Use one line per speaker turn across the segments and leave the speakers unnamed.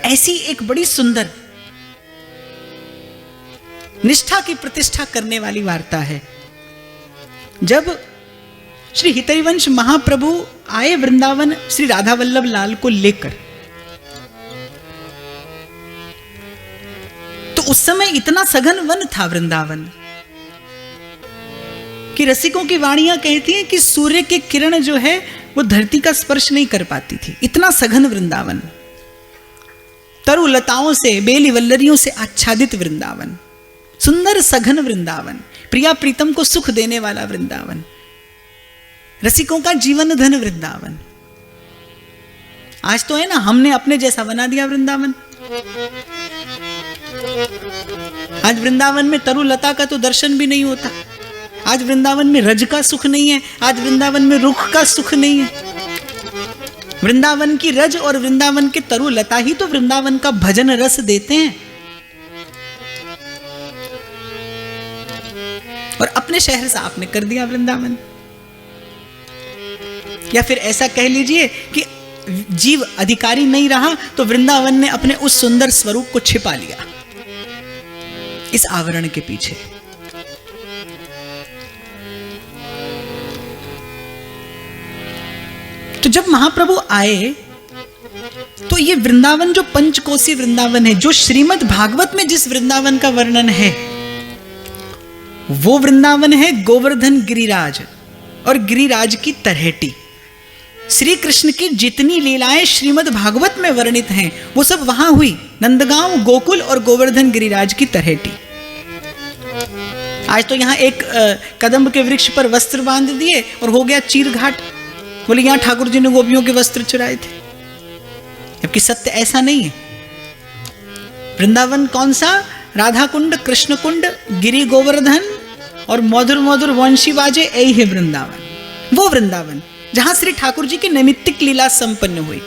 ऐसी एक बड़ी सुंदर निष्ठा की प्रतिष्ठा करने वाली वार्ता है। जब श्री हितैवंश महाप्रभु आए वृंदावन श्री राधा वल्लभ लाल को लेकर, तो उस समय इतना सघन वन था वृंदावन कि रसिकों की वाणियां कहती हैं कि सूर्य की किरण जो है वो धरती का स्पर्श नहीं कर पाती थी, इतना सघन वृंदावन, तरु लताओं से, बेली वल्लरियों से आच्छादित वृंदावन, सुंदर सघन वृंदावन, प्रिया प्रीतम को सुख देने वाला वृंदावन, रसिकों का जीवन धन वृंदावन। आज तो है ना, हमने अपने जैसा बना दिया वृंदावन। आज वृंदावन में तरु लता का तो दर्शन भी नहीं होता, आज वृंदावन में रज का सुख नहीं है, आज वृंदावन में रुख का सुख नहीं है। वृंदावन की रज और वृंदावन के तरु लता ही तो वृंदावन का भजन रस देते हैं। और अपने शहर से आपने कर दिया वृंदावन। या फिर ऐसा कह लीजिए कि जीव अधिकारी नहीं रहा तो वृंदावन ने अपने उस सुंदर स्वरूप को छिपा लिया इस आवरण के पीछे। तो जब महाप्रभु आए तो ये वृंदावन जो पंचकोसी वृंदावन है, जो श्रीमद् भागवत में जिस वृंदावन का वर्णन है, वो वृंदावन है गोवर्धन गिरिराज और गिरिराज की तरहेटी। श्री कृष्ण की जितनी लीलाएं श्रीमद् भागवत में वर्णित हैं वो सब वहां हुई, नंदगांव, गोकुल और गोवर्धन गिरिराज की तरहेटी। आज तो यहां एक कदम्ब के वृक्ष पर वस्त्र बांध दिए और हो गया चीरघाट, बोले यहां ठाकुर जी ने गोपियों के वस्त्र चुराए थे, जबकि सत्य ऐसा नहीं है। वृंदावन कौन सा? राधा कुंड, कृष्ण कुंड, गिरि गोवर्धन और मधुर मधुर वंशी बाजे, यही है वृंदावन। वो वृंदावन जहां श्री ठाकुर जी की नैमित्तिक लीला संपन्न हुई।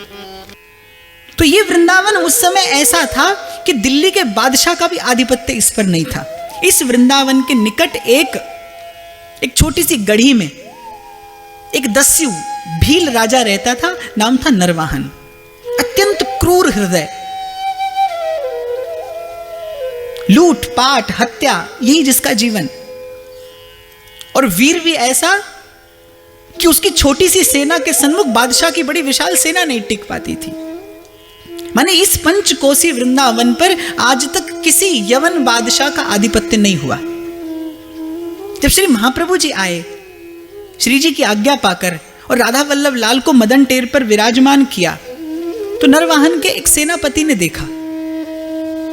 तो ये वृंदावन उस समय ऐसा था कि दिल्ली के बादशाह का भी आधिपत्य इस पर नहीं था। इस वृंदावन के निकट एक छोटी सी गढ़ी में एक दस्यु भील राजा रहता था, नाम था नरवाहन। अत्यंत क्रूर हृदय, लूट पाट हत्या, यही जिसका जीवन, और वीर भी ऐसा कि उसकी छोटी सी सेना के सन्मुख बादशाह की बड़ी विशाल सेना नहीं टिक पाती थी। माने इस पंचकोसी वृंदावन पर आज तक किसी यवन बादशाह का आधिपत्य नहीं हुआ। जब श्री महाप्रभु जी आए, श्री जी की आज्ञा पाकर और राधा वल्लभ लाल को मदन टेर पर विराजमान किया, तो नरवाहन के एक सेनापति ने देखा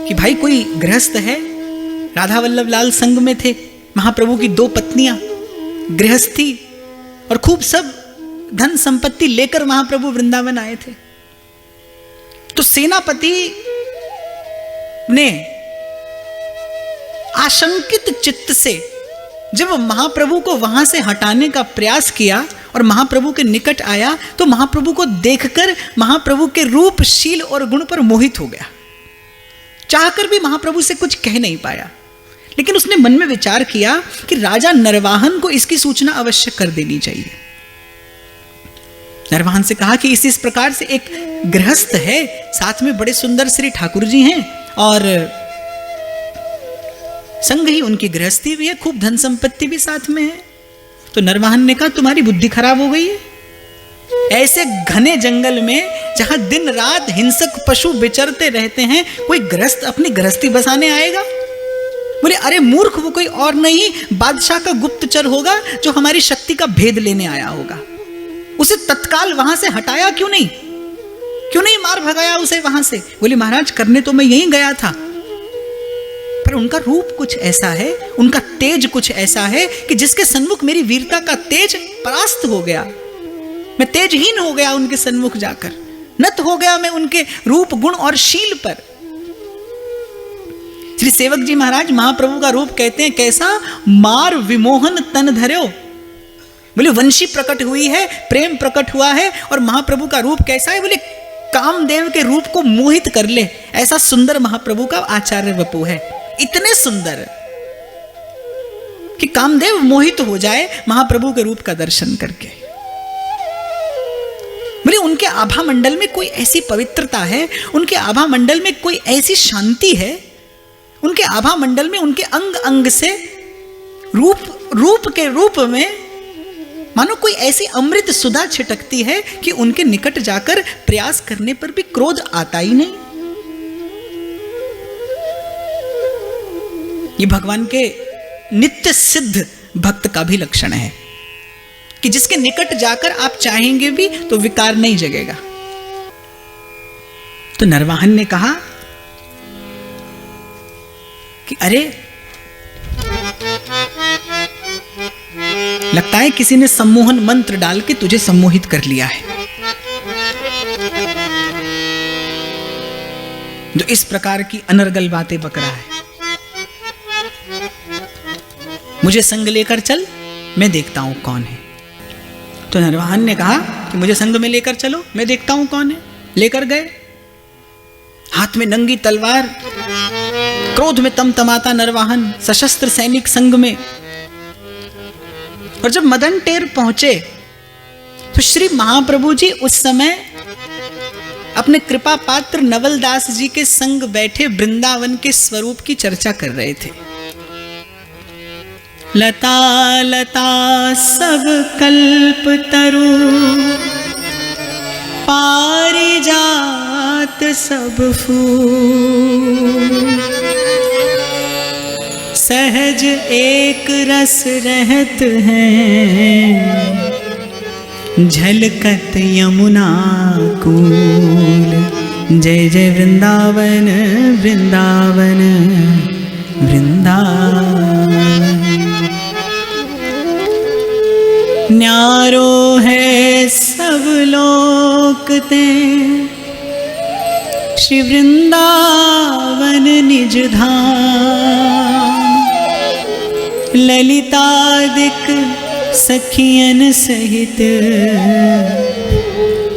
कि भाई कोई गृहस्थ है। राधा वल्लभ लाल संग में थे, महाप्रभु की 2 पत्नियां, गृहस्थी और खूब सब धन संपत्ति लेकर महाप्रभु वृंदावन आए थे। तो सेनापति ने आशंकित चित्त से जब महाप्रभु को वहां से हटाने का प्रयास किया और महाप्रभु के निकट आया, तो महाप्रभु को देखकर महाप्रभु के रूप, शील और गुण पर मोहित हो गया। चाहकर भी महाप्रभु से कुछ कह नहीं पाया, लेकिन उसने मन में विचार किया कि राजा नरवाहन को इसकी सूचना अवश्य कर देनी चाहिए। नरवाहन से कहा कि इस प्रकार से एक गृहस्थ है, साथ में बड़े सुंदर श्री ठाकुर जी हैं और संग ही उनकी गृहस्थी भी है, खूब धन संपत्ति भी साथ में है। तो नरवाहन ने कहा तुम्हारी बुद्धि खराब हो गई है। ऐसे घने जंगल में जहां दिन रात हिंसक पशु विचरते रहते हैं, कोई गृहस्थ अपनी गृहस्थी बसाने आएगा? बोले अरे मूर्ख, वो कोई और नहीं, बादशाह का गुप्तचर होगा जो हमारी शक्ति का भेद लेने आया होगा। उसे तत्काल वहां से हटाया क्यों नहीं मार भगाया उसे वहां से? बोले महाराज करने तो मैं यहीं गया था, पर उनका रूप कुछ ऐसा है, उनका तेज कुछ ऐसा है कि जिसके सन्मुख मेरी वीरता का तेज परास्त हो गया। मैं तेजहीन हो गया उनके सन्मुख जाकर, नत हो गया मैं उनके रूप गुण और शील पर। श्री सेवक जी महाराज महाप्रभु का रूप कहते हैं कैसा? मार विमोहन तन धर्यो। बोले वंशी प्रकट हुई है, प्रेम प्रकट हुआ है, और महाप्रभु का रूप कैसा है? बोले कामदेव के रूप को मोहित कर ले, ऐसा सुंदर महाप्रभु का आचार्य वपु है। इतने सुंदर कि कामदेव मोहित हो जाए महाप्रभु के रूप का दर्शन करके। बोले बोले उनके आभा मंडल में कोई ऐसी पवित्रता है, उनके आभा मंडल में कोई ऐसी शांति है, उनके आभा मंडल में उनके अंग अंग से रूप के रूप में मानो कोई ऐसी अमृत सुधा छिटकती है कि उनके निकट जाकर प्रयास करने पर भी क्रोध आता ही नहीं। ये भगवान के नित्य सिद्ध भक्त का भी लक्षण है कि जिसके निकट जाकर आप चाहेंगे भी तो विकार नहीं जगेगा। तो नरवाहन ने कहा कि अरे लगता है किसी ने सम्मोहन मंत्र डाल के तुझे सम्मोहित कर लिया है, जो इस प्रकार की अनर्गल बातें बक रहा है। मुझे संग लेकर चल, मैं देखता हूं कौन है। तो नरवाहन ने कहा कि मुझे संग में लेकर चलो, मैं देखता हूं कौन है। लेकर गए, हाथ में नंगी तलवार, क्रोध में तमतमाता नरवाहन सशस्त्र सैनिक संग में। और जब मदन टेर पहुंचे तो श्री महाप्रभु जी उस समय अपने कृपा पात्र नवलदास जी के संग बैठे वृंदावन के स्वरूप की चर्चा कर रहे थे। लता लता सब कल्प तरु, पारिजात सब फूल, सहज एक रस रहत हैं, झलकत यमुना कूल। जय जय वृंदावन वृंदावन वृंदावन। न्यारो है सब लोक ते, श्री वृंदावन निज धाम। ललितादिक सखियन सहित,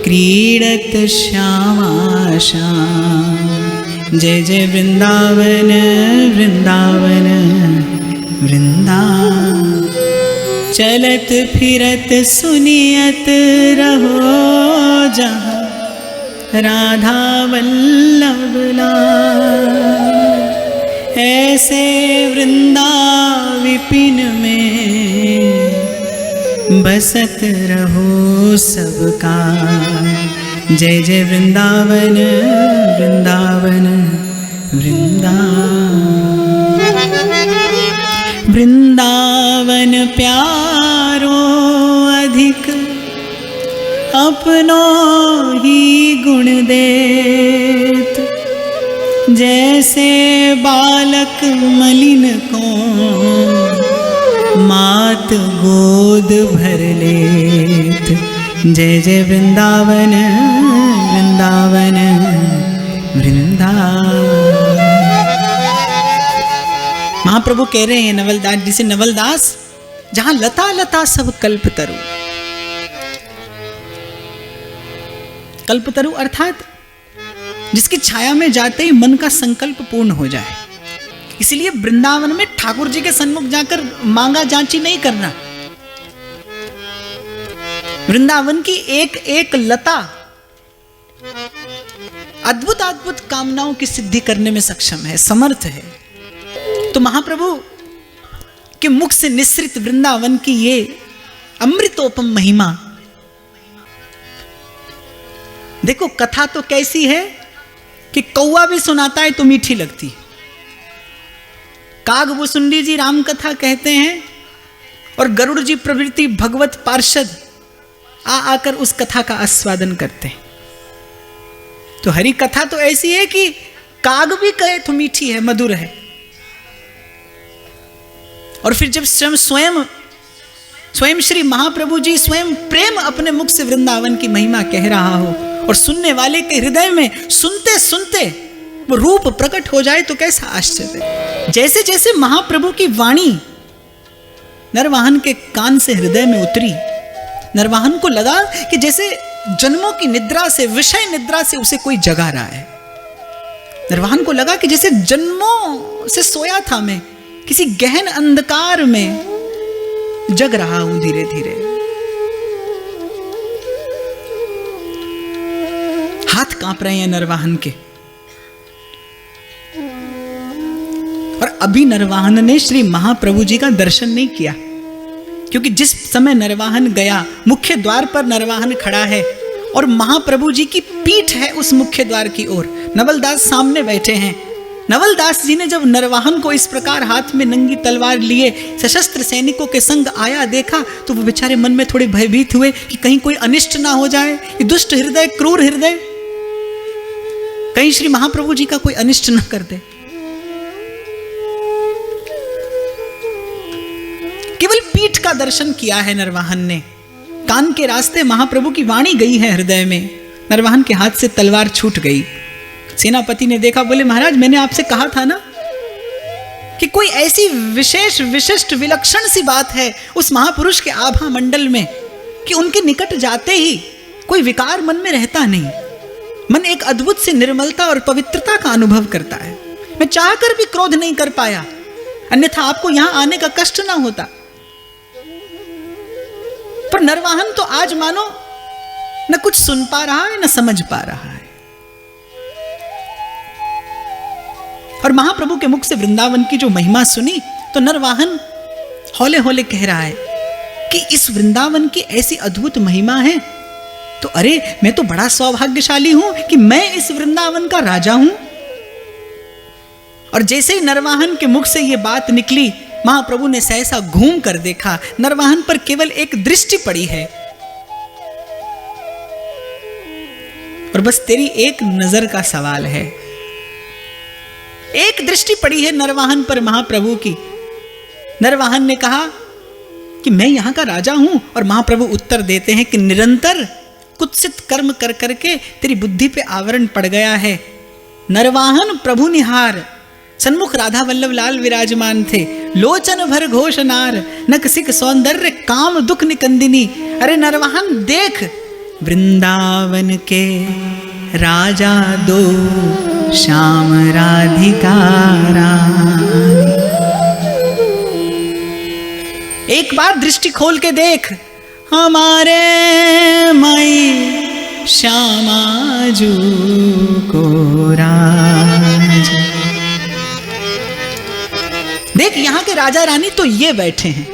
क्रीडत श्यामा श्याम। जय जय वृंदावन वृंदावन वृंदावन। चलत फिरत सुनियत रहो जहाँ, राधा वल्लभ लाल। ऐसे वृंदा विपिन में, बसत रहो सबका। जय जय वृंदावन वृंदावन वृंदावन। वृंदावन प्यारो अधिक, अपनों ही गुण देत। जैसे बालक मलिन को, मात गोद भर लेत। जय जय वृंदावन वृंदावन वृंदावन। महाप्रभु कह रहे हैं नवलदास जी से, नवलदास जहां लता लता सब कल्पतरु। कल्पतरु अर्थात जिसकी छाया में जाते ही मन का संकल्प पूर्ण हो जाए। इसलिए वृंदावन में ठाकुर जी के सन्मुख जाकर मांगा जांची नहीं करना। वृंदावन की एक एक लता अद्भुत अद्भुत कामनाओं की सिद्धि करने में सक्षम है, समर्थ है। तो महाप्रभु के मुख से निस्सृत वृंदावन की ये अमृतोपम महिमा देखो। कथा तो कैसी है कि कौवा भी सुनाता है तो मीठी लगती है। कागभूसुंडी जी राम कथा कहते हैं और गरुड़ जी प्रभृति भगवत पार्षद आकर उस कथा का आस्वादन करते हैं। तो हरि कथा तो ऐसी है कि काग भी कहे तो मीठी है, मधुर है। और फिर जब स्वयं श्री महाप्रभु जी स्वयं प्रेम अपने मुख से वृंदावन की महिमा कह रहा हो और सुनने वाले के हृदय में सुनते सुनते वो रूप प्रकट हो जाए तो कैसा आश्चर्य। जैसे जैसे महाप्रभु की वाणी नरवाहन के कान से हृदय में उतरी, नरवाहन को लगा कि जैसे जन्मों की निद्रा से, विषय निद्रा से उसे कोई जगा रहा है। नरवाहन को लगा कि जैसे जन्मों से सोया था मैं, किसी गहन अंधकार में जग रहा हूं धीरे धीरे। कांप रहे हैं नरवाहन के। और अभी नरवाहन ने श्री महाप्रभु जी का दर्शन नहीं किया, क्योंकि जिस समय नरवाहन गया, मुख्य द्वार पर नरवाहन खड़ा है और महाप्रभु जी की पीठ है उस मुख्य द्वार की ओर। नवलदास सामने बैठे हैं। नवलदास जी ने जब नरवाहन को इस प्रकार हाथ में नंगी तलवार लिए सशस्त्र सैनिकों के संग आया देखा, तो वो बेचारे मन में थोड़े भयभीत हुए कि कहीं कोई अनिष्ट ना हो जाए। ये दुष्ट हृदय, क्रूर हृदय, कहीं श्री महाप्रभु जी का कोई अनिष्ट न कर दे। केवल पीठ का दर्शन किया है नरवाहन ने, कान के रास्ते महाप्रभु की वाणी गई है हृदय में। नरवाहन के हाथ से तलवार छूट गई। सेनापति ने देखा, बोले महाराज मैंने आपसे कहा था ना कि कोई ऐसी विशेष विशिष्ट विलक्षण सी बात है उस महापुरुष के आभा मंडल में कि उनके निकट जाते ही कोई विकार मन में रहता नहीं। मन एक अद्भुत सी निर्मलता और पवित्रता का अनुभव करता है। मैं चाहकर भी क्रोध नहीं कर पाया, अन्यथा आपको यहां आने का कष्ट ना होता। पर नरवाहन तो आज मानो न कुछ सुन पा रहा है न समझ पा रहा है। और महाप्रभु के मुख से वृंदावन की जो महिमा सुनी तो नरवाहन हौले हौले कह रहा है कि इस वृंदावन की ऐसी अद्भुत महिमा है तो अरे मैं तो बड़ा सौभाग्यशाली हूं कि मैं इस वृंदावन का राजा हूं। और जैसे ही नरवाहन के मुख से यह बात निकली, महाप्रभु ने सहसा घूम कर देखा। नरवाहन पर केवल एक दृष्टि पड़ी है और बस तेरी एक नजर का सवाल है। एक दृष्टि पड़ी है नरवाहन पर महाप्रभु की। नरवाहन ने कहा कि मैं यहां का राजा हूं, और महाप्रभु उत्तर देते हैं कि निरंतर कुत्सित कर्म कर करके तेरी बुद्धि पे आवरण पड़ गया है। नरवाहन प्रभु निहार, सन्मुख राधा वल्लभ लाल विराजमान थे। लोचन भर घोष नार, नक सिक सौंदर्य काम दुख निकंदिनी। अरे नरवाहन देख, वृंदावन के राजा दो श्याम राधिका रानी। एक बार दृष्टि खोल के देख, हमारे माई श्यामाजू को राज। देख यहां के राजा रानी तो ये बैठे हैं।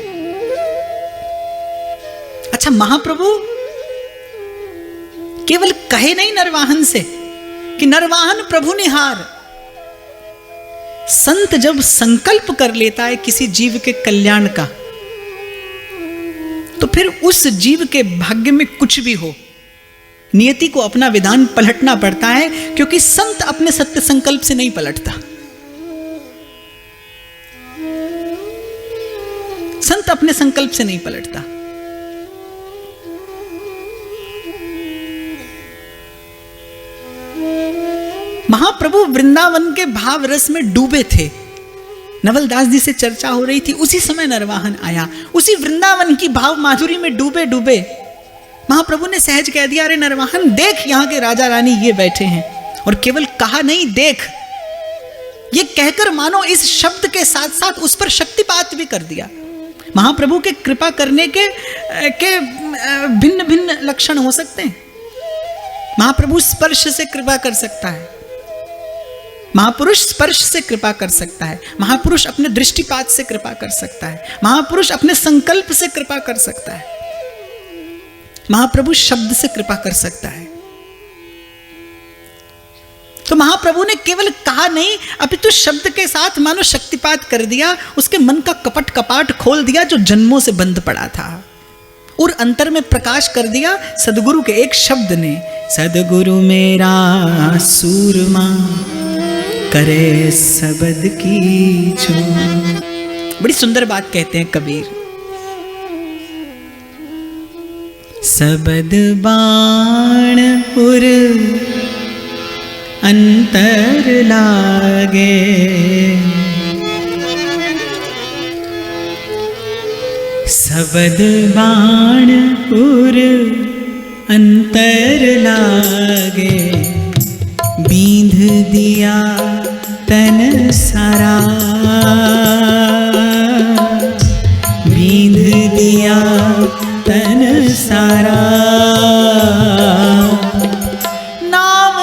अच्छा, महाप्रभु केवल कहे नहीं नरवाहन से कि नरवाहन प्रभु निहार। संत जब संकल्प कर लेता है किसी जीव के कल्याण का, तो फिर उस जीव के भाग्य में कुछ भी हो, नियति को अपना विधान पलटना पड़ता है, क्योंकि संत अपने सत्य संकल्प से नहीं पलटता। संत अपने संकल्प से नहीं पलटता। महाप्रभु वृंदावन के भाव रस में डूबे थे। नवलदास जी से चर्चा हो रही थी, उसी समय नरवाहन आया। उसी वृंदावन की भाव माधुरी में डूबे डूबे महाप्रभु ने सहज कह दिया, अरे नरवाहन देख, यहां के राजा रानी ये बैठे हैं। और केवल कहा नहीं, देख, ये कहकर मानो इस शब्द के साथ साथ उस पर शक्तिपात भी कर दिया। महाप्रभु के कृपा करने के भिन्न भिन्न लक्षण हो सकते हैं। महाप्रभु स्पर्श से कृपा कर सकता है, महापुरुष स्पर्श से कृपा कर सकता है, महापुरुष अपने दृष्टिपात से कृपा कर सकता है, महापुरुष अपने संकल्प से कृपा कर सकता है, महाप्रभु शब्द से कृपा कर सकता है। तो महाप्रभु ने केवल कहा नहीं, अपितु शब्द के साथ मानो शक्तिपात कर दिया। उसके मन का कपट कपाट खोल दिया जो जन्मों से बंद पड़ा था, और अंतर में प्रकाश कर दिया सदगुरु के एक शब्द ने। सदगुरु मेरा सूरमा करे सबद की छो। बड़ी सुंदर बात कहते हैं कबीर, सबद बाण उर अंतर लागे, सबद बाण उर अंतर लागे, बींध दिया तन सारा, बींध दिया तन सारा, नाम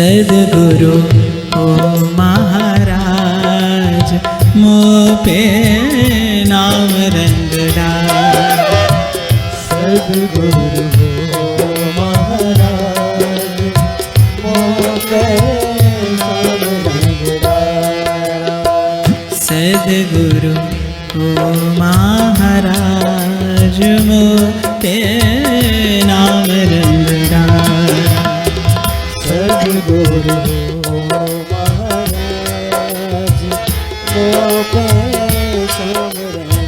सदगुरु ओ महाराज मोपे नाम रंग डार।
सदगुरु हो महाराज मोपे नाम रंग डार।
सदगुरु ओ महाराज मोपे नाम रंग डार।
सदगुरु हो महाराज मोपे नाम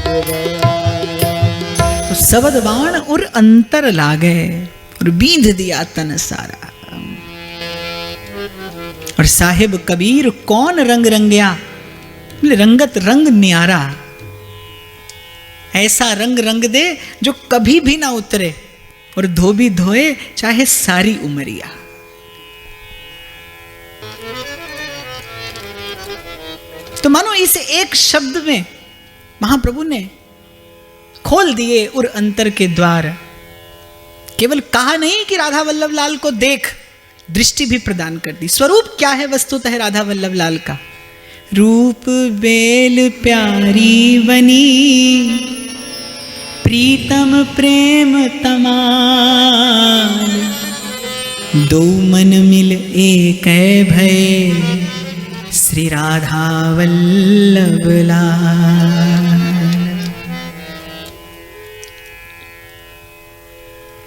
रंग डार।
सबद बाण उर अंतर लागे और बींध दिया तन सारा। और साहिब कबीर कौन रंग रंगया, रंगत रंग न्यारा। ऐसा रंग रंग दे जो कभी भी ना उतरे और धोबी धोए चाहे सारी उमरिया। तो मानो इस एक शब्द में महाप्रभु ने खोल दिए उर अंतर के द्वार। केवल कहा नहीं कि राधा वल्लभ लाल को देख, दृष्टि भी प्रदान कर दी। स्वरूप क्या है वस्तुतः राधा वल्लभ लाल का? रूप बेल प्यारी बनी, प्रीतम प्रेम तमाल। दो मन मिल एक भय, श्री राधा वल्लभ लाल।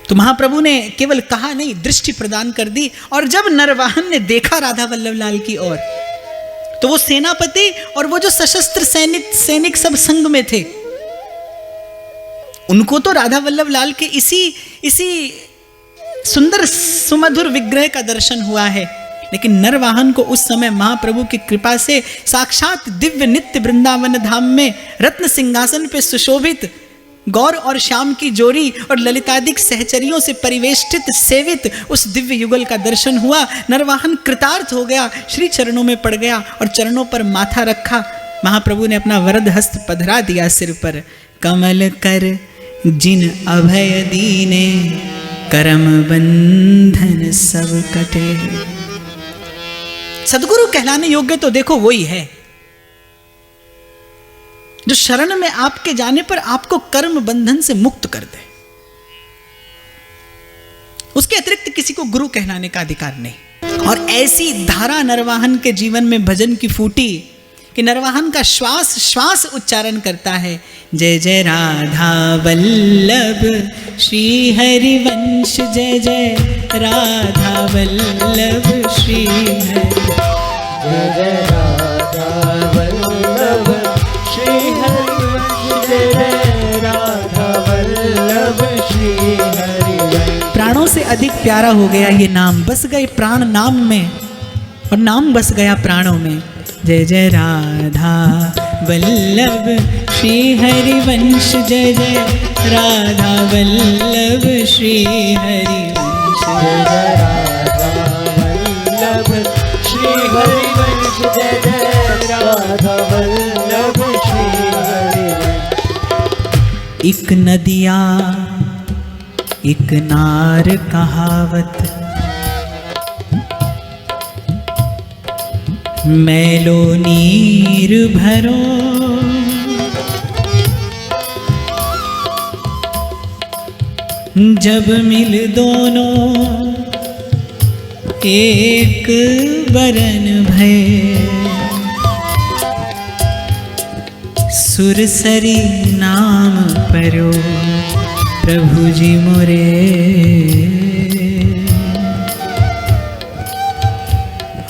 तो महाप्रभु ने केवल कहा नहीं, दृष्टि प्रदान कर दी। और जब नरवाहन ने देखा राधा वल्लभ लाल की ओर, तो वो सेनापति और वो जो सशस्त्र सैनिक सब संग में थे, उनको तो राधा वल्लभ लाल के इसी सुंदर सुमधुर विग्रह का दर्शन हुआ है। लेकिन नरवाहन को उस समय महाप्रभु की कृपा से साक्षात दिव्य नित्य वृंदावन धाम में रत्न सिंहासन पे सुशोभित गौर और श्याम की जोड़ी और ललितादिक सहचरियों से परिवेष्टित सेवित उस दिव्य युगल का दर्शन हुआ। नरवाहन कृतार्थ हो गया, श्री चरणों में पड़ गया और चरणों पर माथा रखा। महाप्रभु ने अपना वरद हस्त पधरा दिया सिर पर। कमल कर जिन अभय दीने, करम बंधन सब कटे। सदगुरु कहलाने योग्य तो देखो वही है जो शरण में आपके जाने पर आपको कर्म बंधन से मुक्त कर दे। उसके अतिरिक्त किसी को गुरु कहलाने का अधिकार नहीं। और ऐसी धारा नरवाहन के जीवन में भजन की फूटी कि नरवाहन का श्वास श्वास उच्चारण करता है, जय जय राधा वल्लभ श्री हरिवंश, जय जय राधा वल्लभ श्री हरि।
जय जय राधा वल्लभ श्री हरिवंश, जय जय राधा वल्लभ श्री हरिवंश।
प्राणों से अधिक प्यारा हो गया ये नाम, बस गए प्राण नाम में और नाम बस गया प्राणों में। जय जय राधा वल्लभ श्री हरिवंश, जय जय राधा वल्लभ श्री हरिवंश।
जय जय राधा वल्लभ श्री हरिवंश, जय जय राधा वल्लभ श्री हरिवंश।
एक नदिया एक नार कहावत, मैलो नीर भरो। जब मिल दोनों एक बरन भय, सुरसरी नाम परो प्रभु जी मोरे।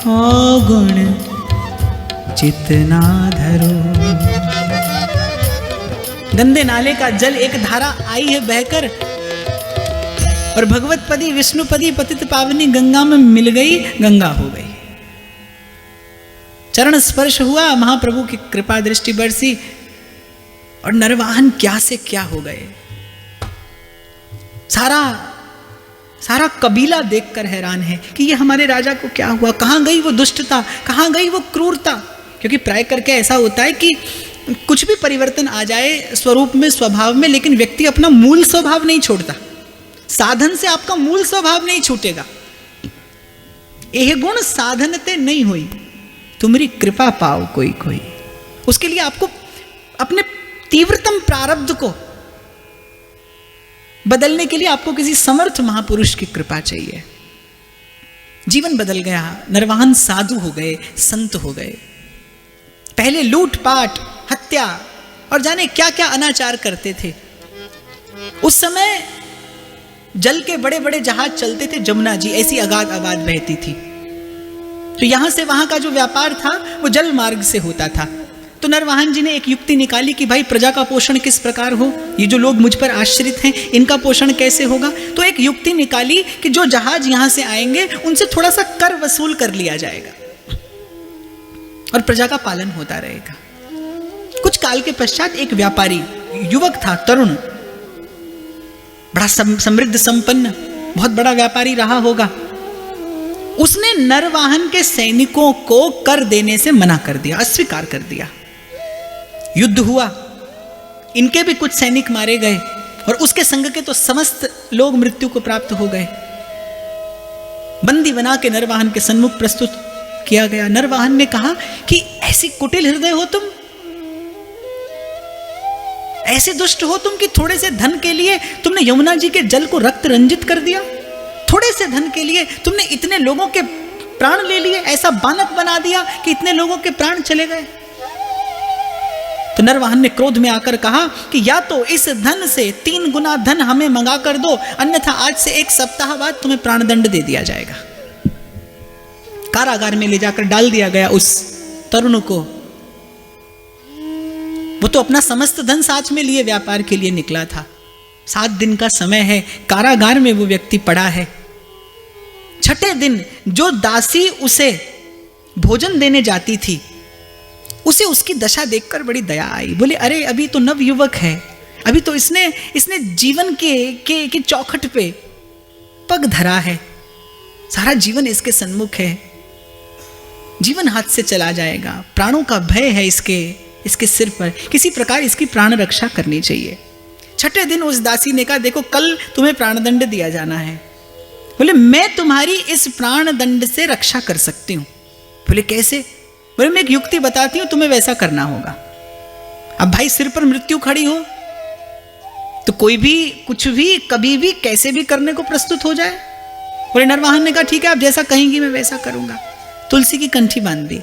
हो गुण चितना धरो। गंदे नाले का जल एक धारा आई है बहकर और भगवतपदी विष्णुपदी पतित पावनी गंगा में मिल गई, गंगा हो गई। चरण स्पर्श हुआ, महाप्रभु की कृपा दृष्टि बरसी और नरवाहन क्या से क्या हो गए। सारा कबीला देखकर हैरान है कि ये हमारे राजा को क्या हुआ, कहाँ गई वो दुष्टता, कहाँ गई वो क्रूरता। क्योंकि प्राय करके ऐसा होता है कि कुछ भी परिवर्तन आ जाए स्वरूप में, स्वभाव में, लेकिन व्यक्ति अपना मूल स्वभाव नहीं छोड़ता। साधन से आपका मूल स्वभाव नहीं छूटेगा। एह गुण साधनते नहीं हुई, तुम्हारी कृपा पाओ कोई कोई। उसके लिए आपको अपने तीव्रतम प्रारब्ध को बदलने के लिए आपको किसी समर्थ महापुरुष की कृपा चाहिए। जीवन बदल गया, नरवाहन साधु हो गए, संत हो गए। पहले लूटपाट, हत्या और जाने क्या क्या अनाचार करते थे। उस समय जल के बड़े बड़े जहाज चलते थे, जमुना जी ऐसी अगाध आबाद बहती थी, तो यहां से वहां का जो व्यापार था वो जल मार्ग से होता था। तो नरवाहन जी ने एक युक्ति निकाली कि भाई प्रजा का पोषण किस प्रकार हो, ये जो लोग मुझ पर आश्रित हैं इनका पोषण कैसे होगा। तो एक युक्ति निकाली कि जो जहाज यहां से आएंगे उनसे थोड़ा सा कर वसूल कर लिया जाएगा और प्रजा का पालन होता रहेगा। कुछ काल के पश्चात एक व्यापारी युवक था, तरुण, बड़ा समृद्ध संपन्न, बहुत बड़ा व्यापारी रहा होगा। उसने नरवाहन के सैनिकों को कर देने से मना कर दिया, अस्वीकार कर दिया। युद्ध हुआ, इनके भी कुछ सैनिक मारे गए और उसके संग के तो समस्त लोग मृत्यु को प्राप्त हो गए। बंदी बना के नरवाहन के सन्मुख प्रस्तुत किया गया। नरवाहन ने कहा कि ऐसी कुटिल हृदय हो तुम, ऐसे दुष्ट हो तुम कि थोड़े से धन के लिए तुमने यमुना जी के जल को रक्त रंजित कर दिया। थोड़े से धन के लिए तुमने इतने लोगों के प्राण ले लिए, ऐसा बानक बना दिया कि इतने लोगों के प्राण चले गए। तो नरवाहन ने क्रोध में आकर कहा कि या तो इस धन से 3 गुना धन हमें मंगा कर दो, अन्यथा आज से 1 सप्ताह बाद तुम्हें प्राणदंड दे दिया जाएगा। कारागार में ले जाकर डाल दिया गया उस तरुण को। वो तो अपना समस्त धन साथ में लिए व्यापार के लिए निकला था। 7 दिन का समय है, कारागार में वो व्यक्ति पड़ा है। छठे दिन जो दासी उसे भोजन देने जाती थी, उसे उसकी दशा देखकर बड़ी दया आई। बोले अरे अभी तो नव युवक है, अभी तो इसने जीवन के चौखट पे पग धरा है, सारा जीवन इसके सन्मुख है, जीवन हाथ से चला जाएगा, प्राणों का भय है इसके सिर पर, किसी प्रकार इसकी प्राण रक्षा करनी चाहिए। छठे दिन उस दासी ने कहा देखो कल तुम्हें प्राणदंड दिया जाना है। बोले मैं तुम्हारी इस प्राणदंड से रक्षा कर सकती हूं। बोले कैसे? बोले मैं एक युक्ति बताती हूं, तुम्हें वैसा करना होगा। अब भाई सिर पर मृत्यु खड़ी हो तो कोई भी कुछ भी कभी भी कैसे भी करने को प्रस्तुत हो जाए। बोले नरवाहन ने कहा ठीक है आप जैसा कहेंगी मैं वैसा करूंगा। तुलसी की कंठी बांध दी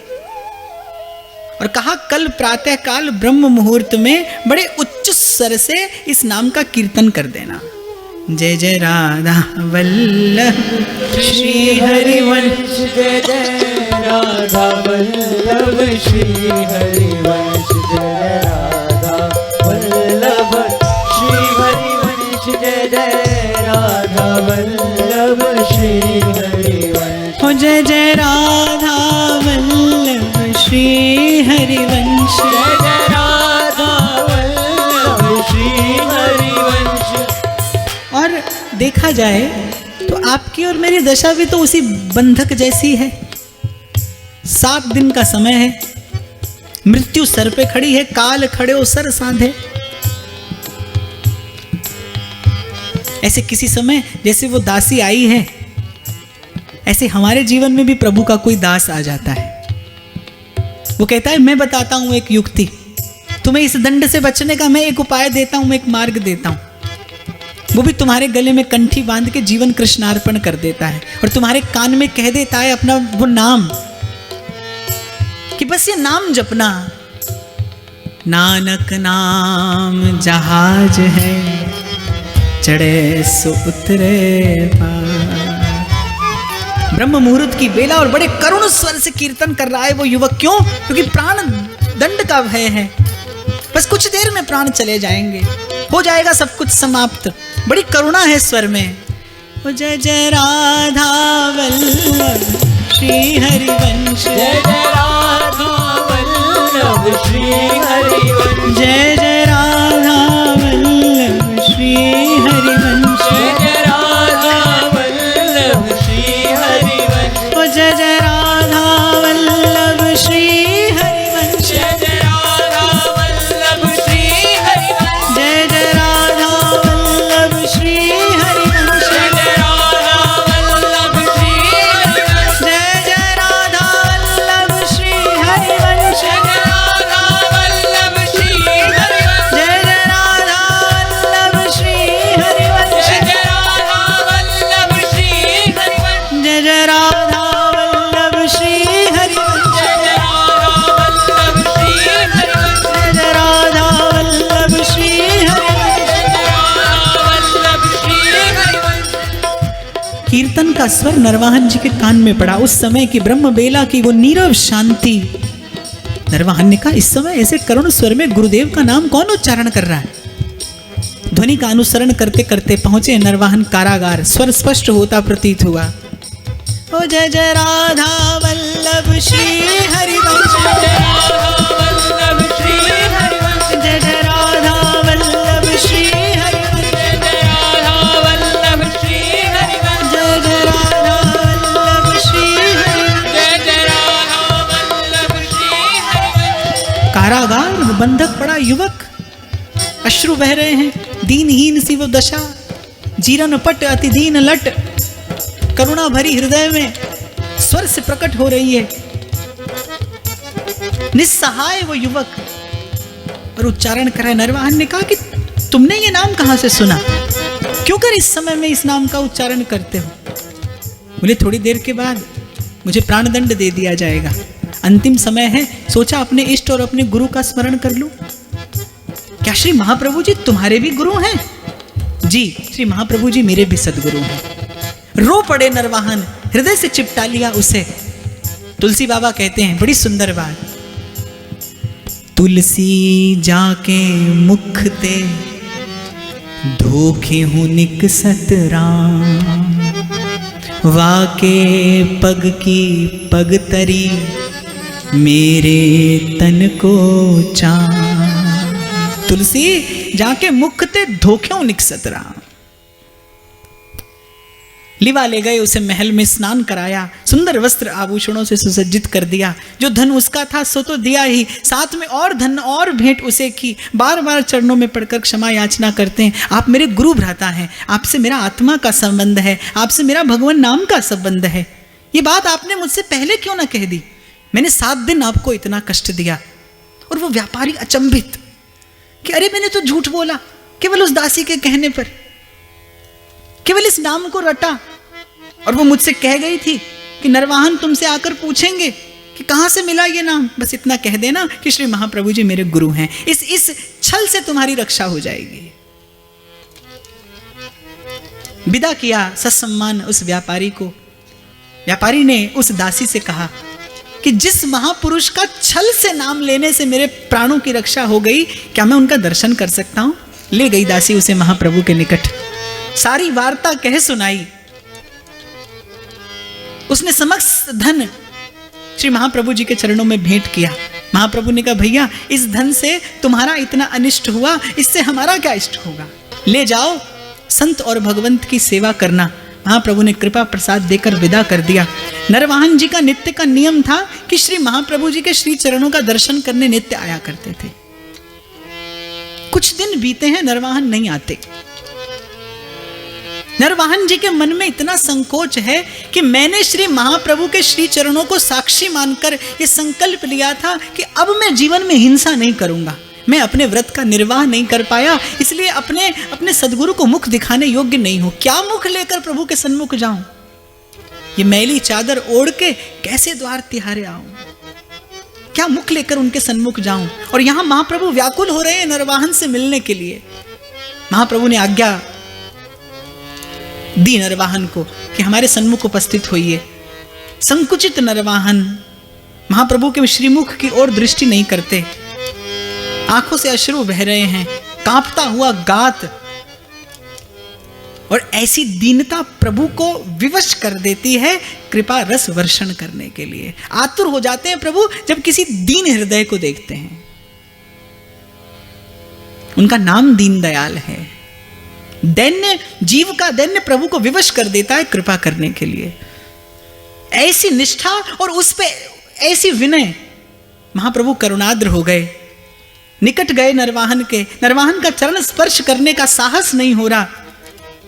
और कहा कल प्रातः काल ब्रह्म मुहूर्त में बड़े उच्च स्वर से इस नाम का कीर्तन कर देना। जय जय राधा वल्लभ श्री हरिवंश,
जय जय राधा वल्लभ श्री हरिवंश, जय राधा वल्लभ श्री हरिवंश, जय जय राधा वल्लभ श्री हरिवंश।
हो जय जय राधा वल्लभ श्री हरिवंश,
जय जय राधा वल्लभ श्री हरिवंश।
और देखा जाए तो आपकी और मेरी दशा भी तो उसी बंधक जैसी है। 7 दिन का समय है, मृत्यु सर पे खड़ी है, काल खड़े हो सर साधे। ऐसे किसी समय जैसे वो दासी आई है, ऐसे हमारे जीवन में भी प्रभु का कोई दास आ जाता है। वो कहता है मैं बताता हूं एक युक्ति, तुम्हें इस दंड से बचने का मैं एक उपाय देता हूं, मैं एक मार्ग देता हूं। वो भी तुम्हारे गले में कंठी बांध के जीवन कृष्णार्पण कर देता है और तुम्हारे कान में कह देता है अपना वो नाम कि बस ये नाम जपना। नानक नाम जहाज है, चढ़े सो उतरे पार। ब्रह्म मुहूर्त की बेला और बड़े करुण स्वर से कीर्तन कर रहा है वो युवक। क्यों? क्योंकि प्राण दंड का भय है, बस कुछ देर में प्राण चले जाएंगे, हो जाएगा सब कुछ समाप्त। बड़ी करुणा है स्वर में। ओ जय जय राधा वल्लभ श्री हरिवंश,
जय जय राधा वल्लभ श्री हरिवंश,
जय जय राधा वल्लभ श्री हरिवंश,
जय जय राधा वल्लभ श्री हरिवंश।
ओ जय जय राधा वल्लभ श्री हरिवंश,
जय जय राधा वल्लभ श्री हरिवंश,
जय जय राधा वल्लभ श्री हरिवंश,
जय जय राधा वल्लभ श्री हरिवंश,
जय का स्वर नरवाहन जी के कान में पड़ा। उस समय की ब्रह्म बेला की वो नीरव शांति। नरवाहन ने कहा, इस समय ऐसे करुण स्वर में गुरुदेव का नाम कौन उच्चारण कर रहा है? ध्वनि का अनुसरण करते करते पहुंचे नरवाहन कारागार। स्वर स्पष्ट होता प्रतीत हुआ। ओ जय जय राधा वल्लभ श्री हरिवंश,
जय राधा वल्लभ श्री हरिवंश,
जय जय राधा वल्लभ श्री हरिवंश,
जय राधा वल्लभ श्री हरिवंश,
जय जय राधा वल्लभ श्री हरिवंश।
जय जय राधा वल्लभ श्री हरिवंश।
कारागार में बंधक पड़ा युवक, अश्रु बह रहे हैं, दीनहीन सी वो दशा, जीरन पट अति दीन लट, करुणा भरी हृदय में स्वर से प्रकट हो रही है। निस्सहाय वो युवक और उच्चारण कर रहा है। नरवाहन ने कहा कि तुमने ये नाम कहां से सुना? क्यों कर इस समय में इस नाम का उच्चारण करते हो? बोले, थोड़ी देर के बाद मुझे प्राणदंड दे दिया जाएगा, अंतिम समय है, सोचा अपने इष्ट और अपने गुरु का स्मरण कर लूं। क्या श्री महाप्रभु जी तुम्हारे भी गुरु हैं? जी, श्री महाप्रभु जी मेरे भी सदगुरु हैं। रो पड़े नरवाहन, हृदय से चिपटा लिया उसे। तुलसी बाबा कहते हैं बड़ी सुंदर बात, तुलसी जाके मुख ते धोखे हूं निकसत राम, वाके पग की पग तरी मेरे तन को चां। तुलसी जाके मुख ते धोखे निकसत राम। लिवा ले गए उसे, महल में स्नान कराया, सुंदर वस्त्र आभूषणों से सुसज्जित कर दिया। जो धन उसका था सो तो दिया ही, साथ में और धन और भेंट उसे की। बार बार चरणों में पड़कर क्षमा याचना करते हैं, आप मेरे गुरु भ्राता हैं, आपसे मेरा आत्मा का संबंध है, आपसे मेरा भगवान नाम का संबंध है। ये बात आपने मुझसे पहले क्यों ना कह दी? मैंने 7 दिन आपको इतना कष्ट दिया। और वो व्यापारी अचंभित कि अरे मैंने तो झूठ बोला, केवल उस दासी के कहने पर, केवल इस नाम को रटा। और वो मुझसे कह गई थी कि नरवाहन तुमसे आकर पूछेंगे कि कहां से मिला ये नाम, बस इतना कह देना कि श्री महाप्रभु जी मेरे गुरु हैं। इस छल से तुम्हारी रक्षा हो जाएगी। विदा किया ससम्मान उस व्यापारी को। व्यापारी ने उस दासी से कहा कि जिस महापुरुष का छल से नाम लेने से मेरे प्राणों की रक्षा हो गई, क्या मैं उनका दर्शन कर सकता हूं? ले गई दासी उसे महाप्रभु के निकट, सारी वार्ता कह सुनाई। उसने समस्त धन श्री महाप्रभु जी के चरणों में भेंट किया। महाप्रभु ने कहा, भैया इस धन से तुम्हारा इतना अनिष्ट हुआ, इससे हमारा क्या इष्ट होगा? ले जाओ, संत और भगवंत की सेवा करना। महाप्रभु ने कृपा प्रसाद देकर विदा कर दिया। नरवाहन जी का नित्य का नियम था कि श्री महाप्रभु जी के श्री चरणों का दर्शन करने नित्य आया करते थे। कुछ दिन बीते हैं, नरवाहन नहीं आते। नरवाहन जी के मन में इतना संकोच है कि मैंने श्री महाप्रभु के श्री चरणों को साक्षी मानकर यह संकल्प लिया था कि अब मैं जीवन में हिंसा नहीं करूंगा। मैं अपने व्रत का निर्वाह नहीं कर पाया, इसलिए अपने सदगुरु को मुख दिखाने योग्य नहीं हूं। क्या मुख लेकर प्रभु के सन्मुख जाऊं? ये मैली चादर ओढ़ के कैसे द्वार तिहारे आऊं? क्या मुख लेकर उनके सन्मुख जाऊं? और यहां महाप्रभु व्याकुल हो रहे हैं नरवाहन से मिलने के लिए। महाप्रभु ने आज्ञा दी नरवाहन को कि हमारे सन्मुख उपस्थित होइए। संकुचित नरवाहन महाप्रभु के श्रीमुख की ओर दृष्टि नहीं करते, आंखों से अश्रु बह रहे हैं, कांपता हुआ गात। और ऐसी दीनता प्रभु को विवश कर देती है कृपा रस वर्षण करने के लिए। आतुर हो जाते हैं प्रभु जब किसी दीन हृदय को देखते हैं। उनका नाम दीन दयाल है। दैन्य जीव का दैन्य प्रभु को विवश कर देता है कृपा करने के लिए। ऐसी निष्ठा और उस पे ऐसी विनय। महाप्रभु करुणाद्र हो गए, निकट गए नरवाहन के। नरवाहन का चरण स्पर्श करने का साहस नहीं हो रहा।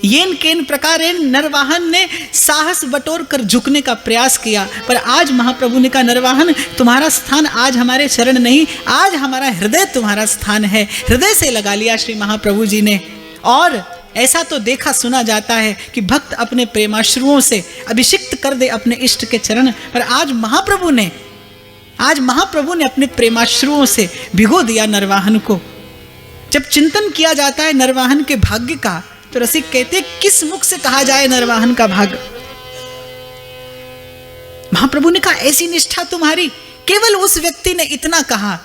येन केन प्रकारेण नरवाहन ने साहस बटोर कर झुकने का प्रयास किया, पर आज महाप्रभु ने कहा, नरवाहन तुम्हारा स्थान आज हमारे चरण नहीं, आज हमारा हृदय तुम्हारा स्थान है। हृदय से लगा लिया श्री महाप्रभु जी ने। और ऐसा तो देखा सुना जाता है कि भक्त अपने प्रेमाश्रुओं से अभिषिक्त कर दे अपने इष्ट के चरण, पर आज महाप्रभु ने अपने प्रेमाश्रुओं से भिगो दिया नरवाहन को। जब चिंतन किया जाता है नरवाहन के भाग्य का, तो रसिक कहते किस मुख से कहा जाए नरवाहन का भाग्य। महाप्रभु ने कहा ऐसी निष्ठा तुम्हारी। केवल उस व्यक्ति ने इतना कहा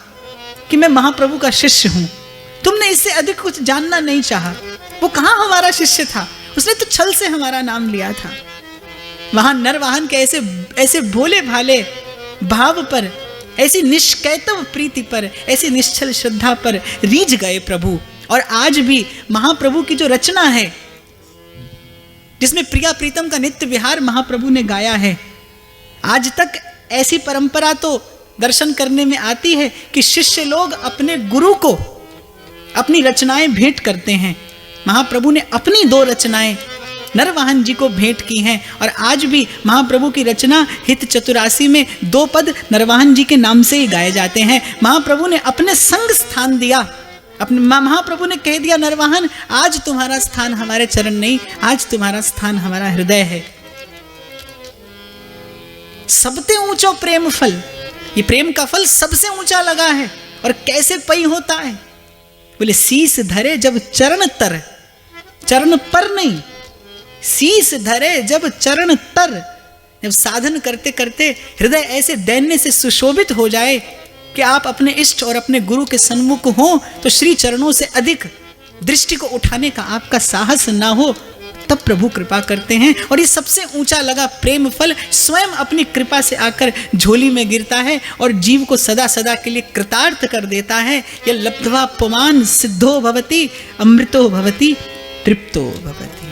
कि मैं महाप्रभु का शिष्य हूं, तुमने इससे अधिक कुछ जानना नहीं चाहा। वो कहां हमारा शिष्य था, उसने तो छल से हमारा नाम लिया था। वहां नरवाहन के ऐसे भोले भाले भाव पर, ऐसी निष्कैतव प्रीति पर, ऐसी निश्चल श्रद्धा पर रीझ गए प्रभु। और आज भी महाप्रभु की जो रचना है, जिसमें प्रिया प्रीतम का नित्य विहार महाप्रभु ने गाया है, आज तक ऐसी परंपरा तो दर्शन करने में आती है कि शिष्य लोग अपने गुरु को अपनी रचनाएं भेंट करते हैं। महाप्रभु ने अपनी 2 रचनाएं नरवाहन जी को भेंट की हैं। और आज भी महाप्रभु की रचना हित चतुरासी में 2 पद नरवाहन जी के नाम से ही गाए जाते हैं। महाप्रभु ने अपने संग स्थान दिया, अपने महाप्रभु ने कह दिया, नरवाहन आज तुम्हारा स्थान हमारे चरण नहीं, आज तुम्हारा स्थान हमारा हृदय है। सबसे ऊंचो प्रेम फल, ये प्रेम का फल सबसे ऊंचा लगा है। और कैसे पई होता है, बोले शीस धरे जब चरण तर, चरण पर नहीं, शीस धरे जब चरण तर। जब साधन करते करते हृदय ऐसे दैन्य से सुशोभित हो जाए कि आप अपने इष्ट और अपने गुरु के सन्मुख हो, तो श्री चरणों से अधिक दृष्टि को उठाने का आपका साहस ना हो, तब प्रभु कृपा करते हैं। और ये सबसे ऊंचा लगा प्रेम फल स्वयं अपनी कृपा से आकर झोली में गिरता है और जीव को सदा सदा के लिए कृतार्थ कर देता है। यह लब्ध्वा पुमान सिद्धो भवति, अमृतो भवति, तृप्तो भवति।